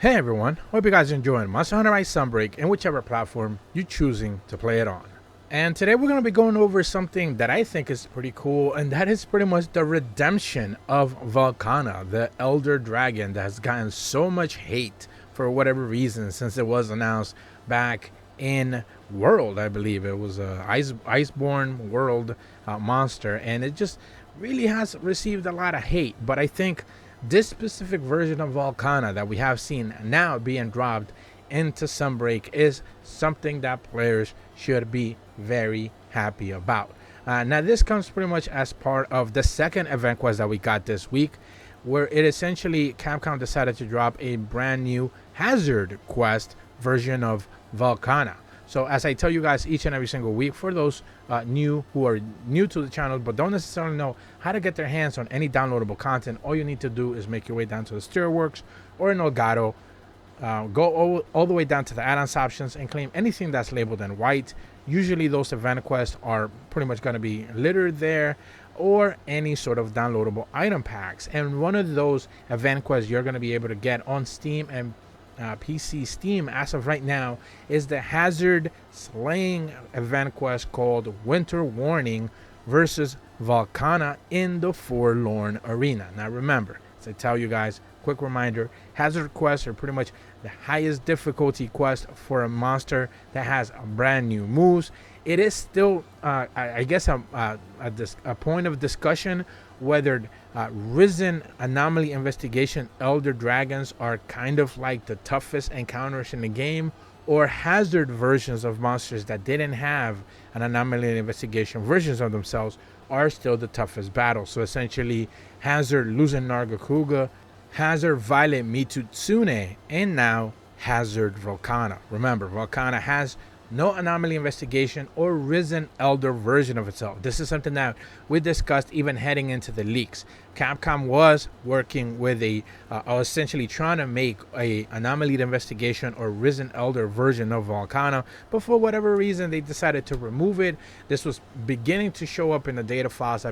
Hey everyone, hope you guys are enjoying Monster Hunter Rise Sunbreak in whichever platform you're choosing to play it on. And today we're going to be going over something that I think is pretty cool, and that is pretty much the redemption of Volcana, the Elder Dragon that has gotten so much hate for whatever reason since it was announced back in World. I believe it was a Iceborne World monster, and it just really has received a lot of hate. But I think this specific version of Volcana that we have seen now being dropped into Sunbreak is something that players should be very happy about. Now, this comes pretty much as part of the second event quest that we got this week, where it essentially Capcom decided to drop a brand new Hazard quest version of Volcana. So as I tell you guys each and every single week, for those who are new to the channel but don't necessarily know how to get their hands on any downloadable content, all you need to do is make your way down to the Steelworks or in Elgato, go all the way down to the add-ons options and claim anything that's labeled in white. Usually those event quests are pretty much going to be littered there, or any sort of downloadable item packs. And one of those event quests you're going to be able to get on Steam and PC Steam as of right now is the Hazard Slaying event quest called Winter Warning versus Volcana in the Forlorn Arena. Now remember, as I tell you guys, quick reminder, Hazard quests are pretty much the highest difficulty quest for a monster that has brand new moves. It is still, I guess, a point of discussion whether Risen Anomaly Investigation Elder Dragons are kind of like the toughest encounters in the game, or Hazard versions of monsters that didn't have an Anomaly Investigation versions of themselves are still the toughest battles. So essentially, Hazard Luzin Nargacuga, Hazard Violet Mitutsune, and now Hazard Volcana. Remember, Volcana has no Anomaly Investigation or Risen Elder version of itself. This is something that we discussed even heading into the leaks. Capcom was working with essentially trying to make a Anomaly Investigation or Risen Elder version of Volcana, but for whatever reason they decided to remove it. This was beginning to show up in the data files I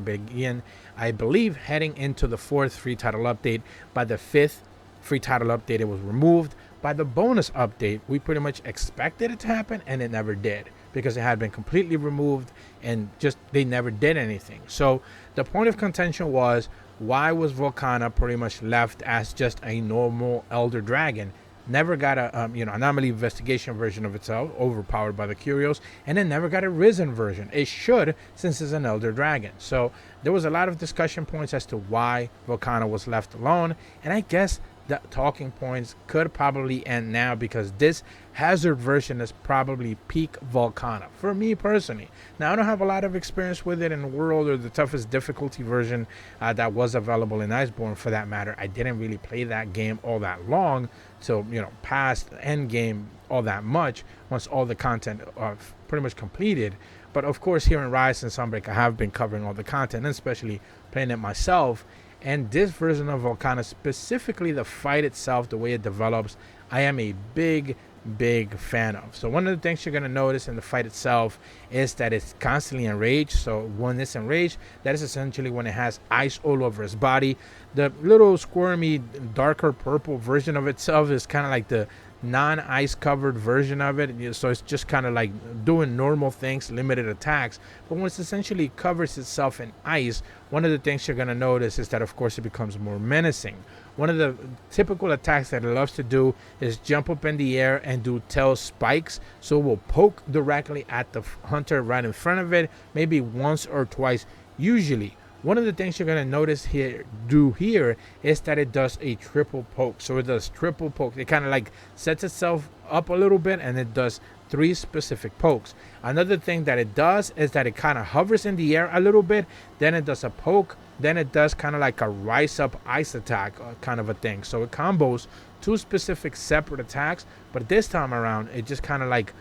believe heading into the 4th free title update. By the 5th free title update, it was removed. By the bonus update, we pretty much expected it to happen, and it never did, because it had been completely removed and just they never did anything. So the point of contention was, why was Volcana pretty much left as just a normal Elder Dragon? Never got a Anomaly Investigation version of itself, overpowered by the Curios, and then never got a Risen version. It should, since it's an Elder Dragon. So there was a lot of discussion points as to why Volcana was left alone, and I guess the talking points could probably end now, because this Hazard version is probably peak Volcana for me personally. Now, I don't have a lot of experience with it in World or the toughest difficulty version that was available in Iceborne, for that matter. I didn't really play that game all that long, so past end game all that much once all the content pretty much completed. But of course, here in Rise and Sunbreak, I have been covering all the content, and especially playing it myself. And this version of Volcana, specifically the fight itself, the way it develops, I am a big fan of. So one of the things you're going to notice in the fight itself is that it's constantly enraged. So when it's enraged, that is essentially when it has ice all over its body. The little squirmy, darker purple version of itself is kind of like the non-ice covered version of it, so it's just kind of like doing normal things, limited attacks. But once it essentially covers itself in ice, one of the things you're going to notice is that of course it becomes more menacing. One of the typical attacks that it loves to do is jump up in the air and do tail spikes, so it will poke directly at the hunter right in front of it, maybe once or twice usually. One of the things you're going to notice here is that it does a triple poke. So it does triple poke. It kind of like sets itself up a little bit, and it does 3 specific pokes. Another thing that it does is that it kind of hovers in the air a little bit, then it does a poke, then it does kind of like a rise up ice attack kind of a thing. So it combos 2 specific separate attacks, but this time around it just kind of like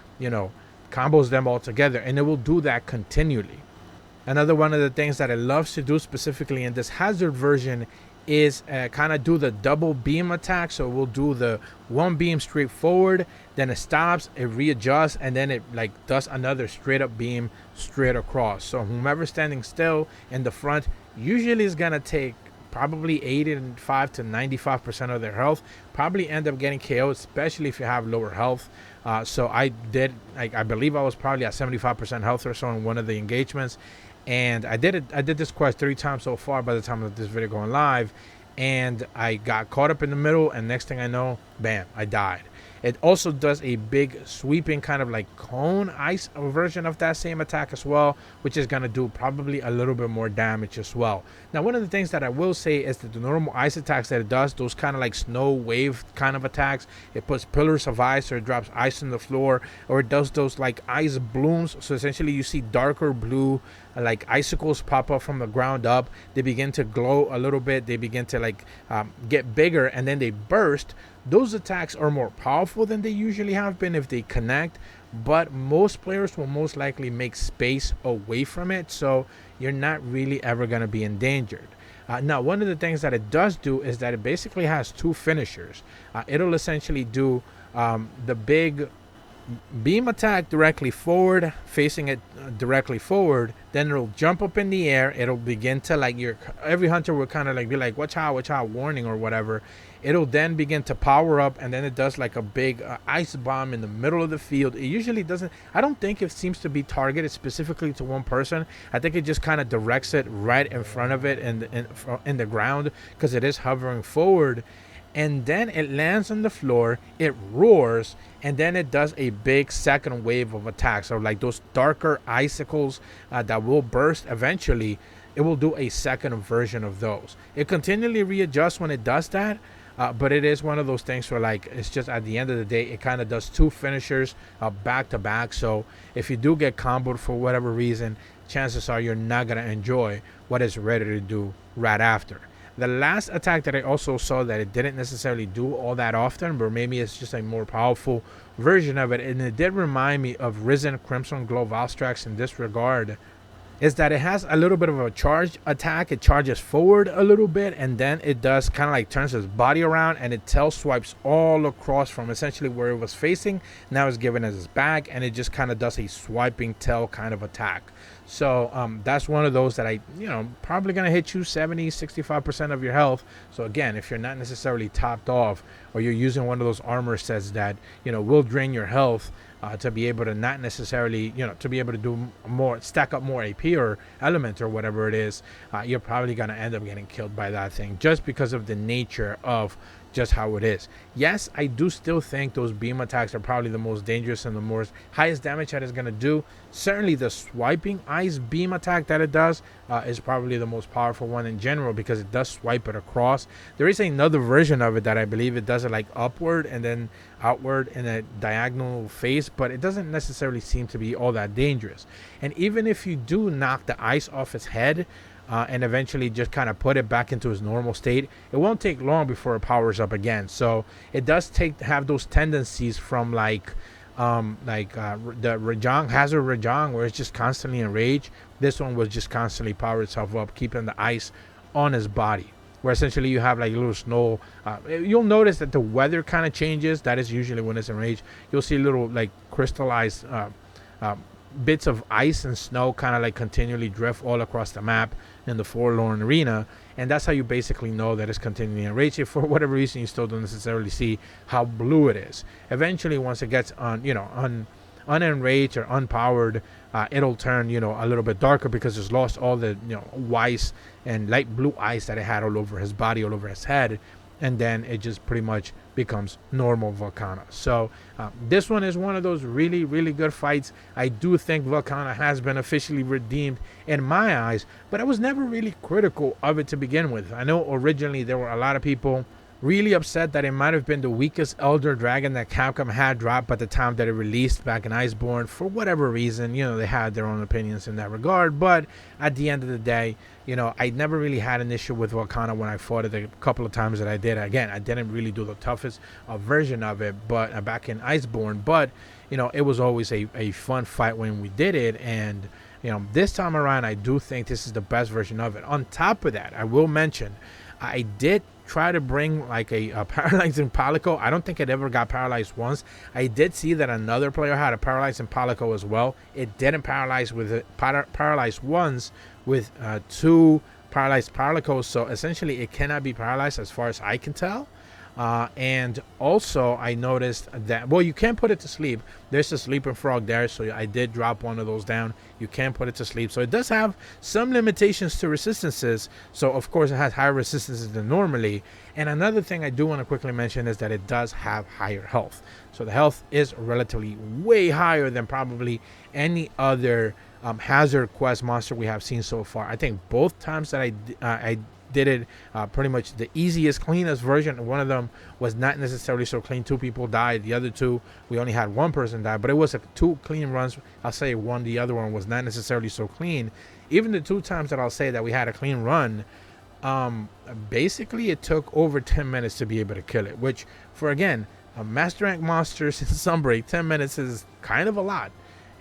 combos them all together, and it will do that continually. Another one of the things that it loves to do specifically in this Hazard version is kind of do the double beam attack. So we'll do the one beam straight forward, then it stops, it readjusts, and then it like does another straight up beam straight across. So whomever's standing still in the front usually is gonna take probably 85 to 95% of their health, probably end up getting KO'd, especially if you have lower health. So I did, I believe I was probably at 75% health or so in one of the engagements. And I did this quest 3 times so far by the time of this video going live. And I got caught up in the middle, and next thing I know, bam, I died. It also does a big sweeping kind of like cone ice version of that same attack as well, which is going to do probably a little bit more damage as well. Now, one of the things that I will say is that the normal ice attacks that it does, those kind of like snow wave kind of attacks, it puts pillars of ice or it drops ice on the floor, or it does those like ice blooms. So essentially you see darker blue like icicles pop up from the ground up. They begin to glow a little bit. They begin to like get bigger, and then they burst. Those attacks are more powerful than they usually have been if they connect, but most players will most likely make space away from it, so you're not really ever going to be endangered. Now, one of the things that it does do is that it basically has 2 finishers. It'll essentially do the big beam attack directly forward, facing it directly forward. Then it'll jump up in the air. It'll begin to like every hunter will kind of like be like, watch out, warning or whatever. It'll then begin to power up, and then it does like a big ice bomb in the middle of the field. It usually doesn't, I don't think it seems to be targeted specifically to one person. I think it just kind of directs it right in front of it in the ground, because it is hovering forward. And then it lands on the floor, it roars, and then it does a big second wave of attacks. So like those darker icicles that will burst eventually, it will do a second version of those. It continually readjusts when it does that, but it is one of those things where like it's just at the end of the day, it kind of does 2 finishers back to back. So if you do get comboed for whatever reason, chances are you're not going to enjoy what it's ready to do right after. The last attack that I also saw that it didn't necessarily do all that often, but maybe it's just a more powerful version of it, and it did remind me of Risen Crimson Glow Valstrax in this regard, is that it has a little bit of a charge attack. It charges forward a little bit, and then it does kind of like turns its body around, and it tail swipes all across from essentially where it was facing. Now it's given as its back, and it just kind of does a swiping tail kind of attack. So that's one of those that probably going to hit you 70-65% of your health. So again, if you're not necessarily topped off, or you're using one of those armor sets that will drain your health to be able to not necessarily to be able to do more, stack up more AP or element or whatever it is, you're probably going to end up getting killed by that thing, just because of the nature of just how it is. Yes, I do still think those beam attacks are probably the most dangerous and the most highest damage that it's going to do. Certainly the swiping ice beam attack that it does is probably the most powerful one in general, because it does swipe it across. There is another version of it that I believe it does it like upward and then outward in a diagonal face, but it doesn't necessarily seem to be all that dangerous. And even if you do knock the ice off its head, and eventually just kind of put it back into its normal state, it won't take long before it powers up again. So it does have those tendencies from the Rajang, Hazard Rajang, where it's just constantly enraged. This one will just constantly power itself up, keeping the ice on its body, where essentially you have like a little snow. You'll notice that the weather kind of changes. That is usually when it's enraged. You'll see little like crystallized bits of ice and snow kind of like continually drift all across the map in the forlorn arena, and that's how you basically know that it's continually enraged. If for whatever reason you still don't necessarily see how blue it is, eventually once it gets unenraged or unpowered, it'll turn a little bit darker, because it's lost all the ice and light blue ice that it had all over his body, all over his head, and then it just pretty much becomes normal Volcana. So this one is one of those really, really good fights. I do think Volcana has been officially redeemed in my eyes, but I was never really critical of it to begin with. I know originally there were a lot of people really upset that it might have been the weakest Elder Dragon that Capcom had dropped by the time that it released back in Iceborne. For whatever reason, they had their own opinions in that regard, but at the end of the day, I never really had an issue with Volcana when I fought it a couple of times that I did. Again, I didn't really do the toughest version of it, but back in Iceborne, but it was always a fun fight when we did it. And this time around, I do think this is the best version of it. On top of that, I will mention, I did try to bring like a paralyzing Palico. I don't think it ever got paralyzed once. I did see that another player had a paralyzing Palico as well. It didn't paralyze with it, paralyzed once with 2 paralyzed particle, so essentially it cannot be paralyzed as far as I can tell. And also I noticed that, well, you can put it to sleep. There's a sleeping frog there, so I did drop one of those down. You can put it to sleep, so it does have some limitations to resistances. So of course it has higher resistances than normally. And another thing I do want to quickly mention is that it does have higher health. So the health is relatively way higher than probably any other hazard quest monster we have seen so far. I think both times that I did it pretty much the easiest, cleanest version. One of them was not necessarily so clean. 2 people died. The other 2, we only had 1 person die, but it was 2 clean runs. I'll say one, the other one was not necessarily so clean. Even the 2 times that I'll say that we had a clean run, basically it took over 10 minutes to be able to kill it, which for, again, master rank monsters in Sunbreak, 10 minutes is kind of a lot.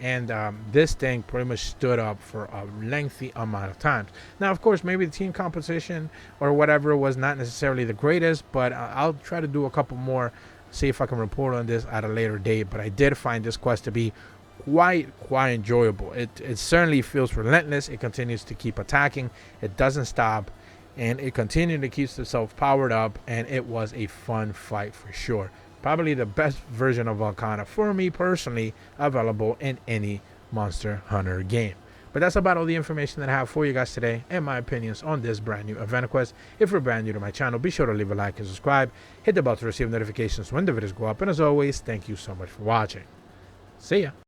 And this thing pretty much stood up for a lengthy amount of times. Now, of course, maybe the team composition or whatever was not necessarily the greatest, but I'll try to do a couple more, see if I can report on this at a later date. But I did find this quest to be quite enjoyable. It certainly feels relentless. It continues to keep attacking. It doesn't stop, and it continually keeps itself powered up, and it was a fun fight for sure. Probably the best version of Volcana for me personally available in any Monster Hunter game. But that's about all the information that I have for you guys today and my opinions on this brand new event quest. If you're brand new to my channel, be sure to leave a like and subscribe. Hit the bell to receive notifications when the videos go up. And as always, thank you so much for watching. See ya.